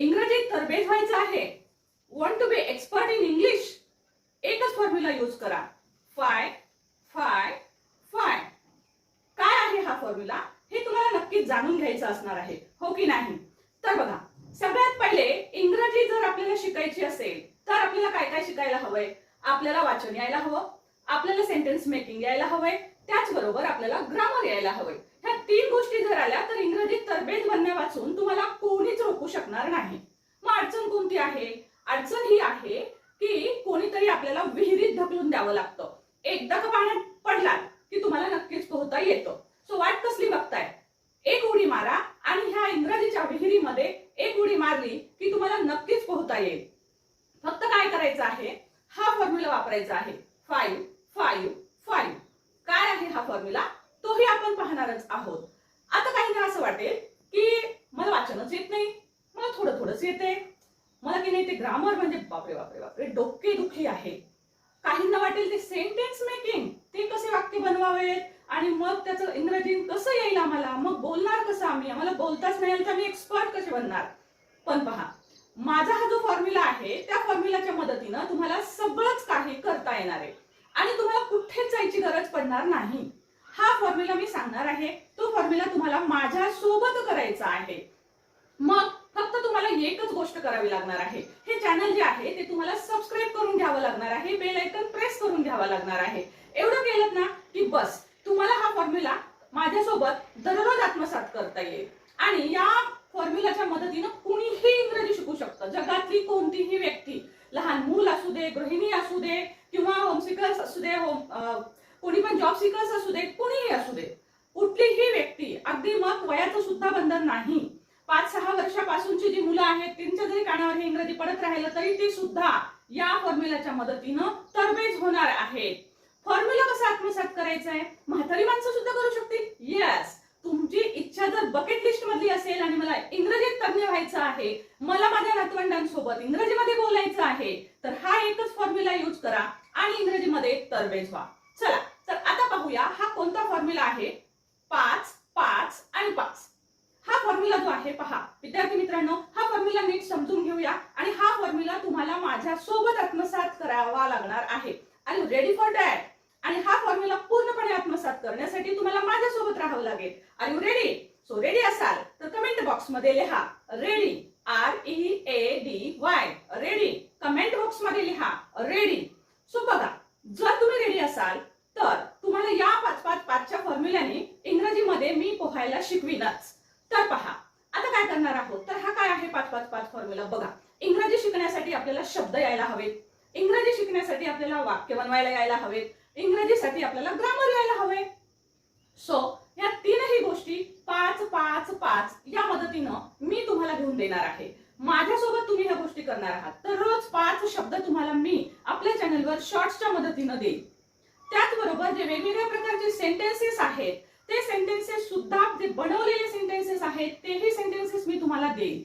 इंग्रजीत तरबेज व्हायचं आहे, want to be expert in English, एकच फॉर्म्युला यूज करा, फाय फाय फाय. काय आहे हा फॉर्म्युला हे तुम्हाला नक्कीच जाणून घ्यायचं असणार आहे, हो की नाही? तर बघा, सगळ्यात पहिले इंग्रजी जर आपल्याला शिकायची असेल तर आपल्याला काय काय शिकायला हवंय? आपल्याला वाचन यायला हवं, आपल्याला सेंटेन्स मेकिंग यायला हवंय, त्याचबरोबर आपल्याला ग्रामर यायला हवंय. ह्या तीन गोष्टी जर आल्या तर इंग्रजीत तरबेज बनण्यापासून तुम्हाला कोणीच रोखू शकणार नाही. मग अडचण कोणती आहे? अडचण ही आहे की कोणीतरी आपल्याला विहिरीत ढकलून द्यावं लागतं. एकदा का पाण्यात पडलात की तुम्हाला नक्कीच पोहता येतं. सो वाट कसली बघताय? एक उडी मारा आणि ह्या इंग्रजीच्या विहिरीमध्ये एक उडी मारली की तुम्हाला नक्कीच पोहता येईल. फक्त काय करायचं आहे? हा फॉर्म्युला वापरायचा आहे, 5 5 5. काय आहे हा फॉर्म्युला तोही आपण पाहणारच आहोत. आता काहींना असं वाटेल की मला वाचनच येत नाही, मला थोडं थोडंच येते, मला की नाही ते ग्रामर म्हणजे बापरे बापरे बापरे डोके दुखी आहे. काहींना वाटेल ते सेंटेन्स मेकिंग, ते कसे वाक्य बनवावेत आणि मग त्याचं इंग्रजी कसं येईल आम्हाला, मग बोलणार कसं आम्ही, आम्हाला बोलताच नाही तर आम्ही एक्सपर्ट कसे बनणार. पण पहा, माझा हा जो फॉर्म्युला आहे त्या फॉर्म्युलाच्या मदतीनं तुम्हाला सगळंच काही करता येणार आहे आणि तुम्हाला कुठेच जायची गरज पडणार नाही. हा फॉर्म्युला मी सांगणार आहे, तो फॉर्म्युला तुम्हाला माझ्या सोबत करायचा आहे. मग फक्त तुम्हाला एकच गोष्ट करावी लागणार आहे, हे चॅनल जे आहे ते तुम्हाला सबस्क्राईब करून घ्यावं लागणार आहे, बेल आयकॉन प्रेस करून घ्यावा लागणार आहे. एवढं केलं ना की बस तुम्हाला हा फॉर्म्युला माझ्यासोबत दररोज आत्मसात करता येईल आणि या फॉर्म्युलाच्या मदतीनं कुणीही इंग्रजी शिकू शकतं. जगातली कोणतीही व्यक्ती, लहान मूल असू दे, गृहिणी असू दे किंवा होम सिकर्स असू दे, कोणी पण जॉब सिकर्स असू दे, कुणीही असू दे, कुठलीही व्यक्ती, अगदी मग वयाचं सुद्धा बंधन नाही. 5-6 वर्षापासूनची जी मुलं आहेत त्यांच्या जरी कानावर हे इंग्रजी पडत राहिलं तरी ते सुद्धा या फॉर्म्युलाच्या मदतीनं तरबेज होणार आहेत. फॉर्म्युला कसा आत्मसात करायचा आहे? म्हातारी माणसं सुद्धा करू शकतील. येस, तुमची इच्छा जर बकेट लिस्ट मधली असेल आणि मला इंग्रजीत तज्ञ व्हायचं आहे, मला माझ्या नातवंडांसोबत इंग्रजीमध्ये बोलायचं आहे, तर हा एकच फॉर्म्युला यूज करा आणि इंग्रजीमध्ये तरबेज व्हा. चला तर आता पाहूया हा कोणता फॉर्म्युला आहे. 5 5 आणि 5 हा फॉर्म्युला जो आहे, पहा विद्यार्थी मित्रांनो, हा फॉर्म्युला नीट समजून घेऊया आणि हा फॉर्म्युला तुम्हाला माझ्या सोबत आत्मसात करावा लागणार आहे. Are you ready for that? आणि हा फॉर्म्युला पूर्णपणे आत्मसात करण्यासाठी तुम्हाला माझ्या सोबत राहावं लागेल. Are you ready? So ready असाल तर कमेंट बॉक्स मध्ये लिहा ready, READY, ready. Comment box मध्ये लिहा रेडी. सो बघा, जर तुम्ही रेडी असाल तर तुम्हाला या 5-5-5च्या फॉर्म्युल्याने इंग्रजीमध्ये मी पोहायला शिकविनच. तर पहा, आता काय करणार आहोत, तर हा काय आहे 5-5-5 फॉर्म्युला. बघा, इंग्रजी शिकण्यासाठी आपल्याला शब्द यायला हवेत, इंग्रजी शिकण्यासाठी आपल्याला वाक्य बनवायला यायला हवेत, इंग्रजीसाठी आपल्याला ग्रामर यायला हवे. सो या तीनही गोष्टी 5-5-5 या मदतीनं मी तुम्हाला घेऊन देणार आहे. माझ्यासोबत तुम्ही ह्या गोष्टी करणार आहात तर रोज 5 शब्द तुम्हाला मी आपल्या चॅनलवर शॉर्ट्सच्या मदतीनं देईन. त्याचबरोबर जे वेगवेगळ्या प्रकारचे सेंटेन्सेस आहेत ते सेंटेन्सेस सुद्धा, जे बनवलेले सेंटेन्सेस आहेत तेही सेंटेन्सेस मी तुम्हाला देईन.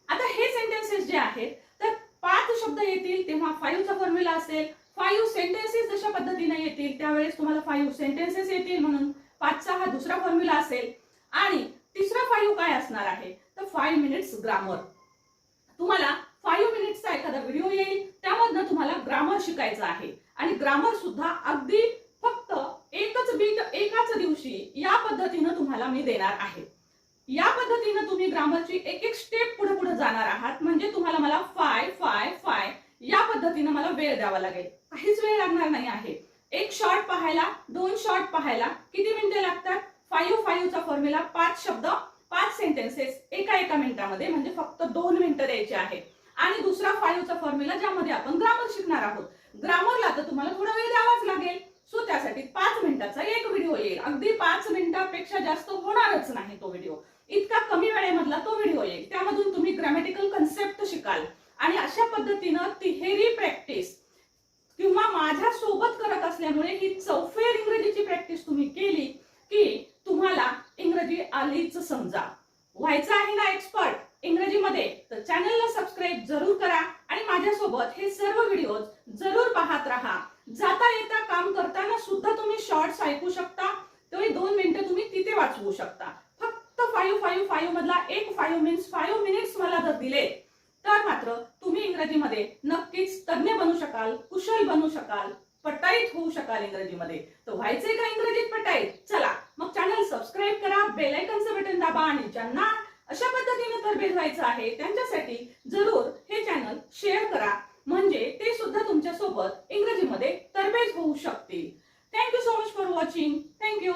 आता हे सेंटेन्सेस जे आहेत तर 5 शब्द येतील तेव्हा 5चा फॉर्म्युला असेल, 5 सेंटेन्सेस जशा पद्धतीने येतील त्यावेळेस तुम्हाला 5 सेंटेन्सेस येतील, म्हणून 5चा हा दुसरा फॉर्म्युला असेल. आणि तिसरा 5 काय असणार आहे, तर 5 मिनिट्स ग्रामर. तुम्हाला 5 मिनिट्सचा एखादा व्हिडिओ येईल, त्यामधनं तुम्हाला ग्रामर शिकायचं आहे आणि ग्रामर सुद्धा अगदी फक्त एकच बीट एकाच दिवशी या पद्धतीनं तुम्हाला मी देणार आहे. या पद्धतीनं तुम्ही ग्रामरची एक एक स्टेप पुढे पुढे जाणार आहात, म्हणजे तुम्हाला मला 5-5-5 या पद्धतीनं मला वेळ द्यावा लागेल. काहीच वेळ लागणार नाही आहे. एक शॉर्ट पाहायला, 2 शॉर्ट पाहायला किती मिनिटे लागतात? 5-5चा फॉर्म्युला, 5 शब्द 5 सेंटेन्सेस एका मिनिटामध्ये, म्हणजे फक्त 2 मिनिटं द्यायची आहेत. आणि दुसरा 5चा फॉर्म्युला ज्यामध्ये आपण ग्रामर शिकणार आहोत. ग्रामरला तर तुम्हाला थोडा वेळ द्यावाच लागेल. सो त्यासाठी 5 मिनिटाचा एक व्हिडिओ येईल. अगदी 5 मिनिटापेक्षा जास्त होणारच नाही तो व्हिडिओ. इतका कमी वेळेमधला तो व्हिडिओ येईल. त्यामधून तुम्ही ग्रामॅटिकल कन्सेप्ट शिकाल आणि अशा पद्धतीनं तिहेरी प्रॅक्टिस किंवा माझ्या सोबत करत असल्यामुळे ही चौफेर इंग्रजीची प्रॅक्टिस तुम्ही केली की तुम्हाला इंग्रजी आलीच समजा. व्हायचं आहे ना एक्सपर्ट इंग्रजीमध्ये, तर चॅनलला सबस्क्राईब जरूर करा आणि माझ्यासोबत हे सर्व व्हिडिओज जरूर पाहत राहा. जाता येता काम करताना सुद्धा तुम्ही शॉर्ट्स ऐकू शकता, तोही 2 मिनिटं तुम्ही तिथे वाचवू शकता. फक्त 5-5-5 मधला एक 5 मिनिट्स मला जर दिले तर मात्र तुम्ही इंग्रजीमध्ये नक्कीच तज्ञ बनू शकाल, कुशल बनू शकाल, पटाईत होऊ शकाल इंग्रजीमध्ये. तर व्हायचंय का इंग्रजीत पटाईत? चला मग चॅनल सबस्क्राईब करा, बेल आयकॉनचं बटन दाबा आणि ज्यांना अशा पद्धतीने तरबेज व्हायचं आहे त्यांच्यासाठी जरूर हे चॅनल शेअर करा, म्हणजे ते सुद्धा तुमच्या सोबत इंग्रजीमध्ये तरबेज होऊ शकतील. Thank you so much for watching. Thank you.